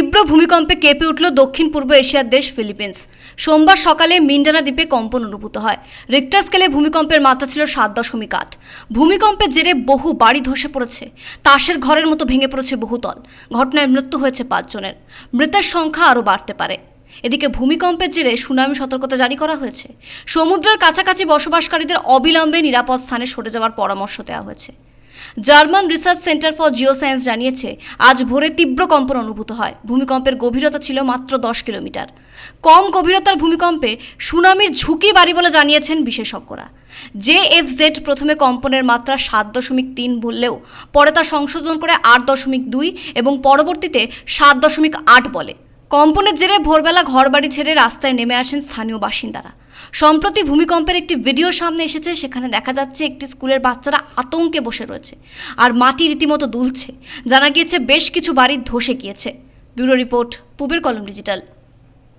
তীব্র ভূমিকম্পে কেঁপে উঠল দক্ষিণ পূর্ব এশিয়ার দেশ ফিলিপিন্স। সোমবার সকালে মিন্ডানা দ্বীপে কম্পন অনুভূত হয়। রিক্টার স্কেলে ভূমিকম্পের মাত্রা ছিল 7.8। ভূমিকম্পের জেরে বহু বাড়ি ধসে পড়েছে, তাসের ঘরের মতো ভেঙে পড়েছে বহুতল। ঘটনায় মৃত্যু হয়েছে 5 জনের। মৃতের সংখ্যা আরও বাড়তে পারে। এদিকে ভূমিকম্পের জেরে সুনামি সতর্কতা জারি করা হয়েছে। সমুদ্রের কাছাকাছি বসবাসকারীদের অবিলম্বে নিরাপদ স্থানে সরে যাওয়ার পরামর্শ দেওয়া হয়েছে। German research centre for geoscience জানিয়েছে, আজ ভোরে তীব্র কম্পন অনুভূত হয়। ভূমিকম্পের গভীরতা ছিল মাত্র 10 কিলোমিটার। কম গভীরতার ভূমিকম্পে সুনামির ঝুঁকি বাড়ে বলে জানিয়েছেন বিশেষজ্ঞরা। জেএফজেড প্রথমে কম্পনের মাত্রা 7.3 বললেও পরে তা সংশোধন করে 8.2 এবং পরবর্তীতে 7.8 বলে। কম্পনের জেরে ভোরবেলা ঘরবাড়ি ছেড়ে রাস্তায় নেমে আসেন স্থানীয় বাসিন্দারা। সম্প্রতি ভূমিকম্পের একটি ভিডিও সামনে এসেছে, সেখানে দেখা যাচ্ছে একটি স্কুলের বাচ্চারা আতঙ্কে বসে রয়েছে আর মাটি রীতিমতো দুলছে। জানা গিয়েছে বেশ কিছু বাড়ি ধসে গিয়েছে। ব্যুরো রিপোর্ট, পূবের কলম ডিজিটাল।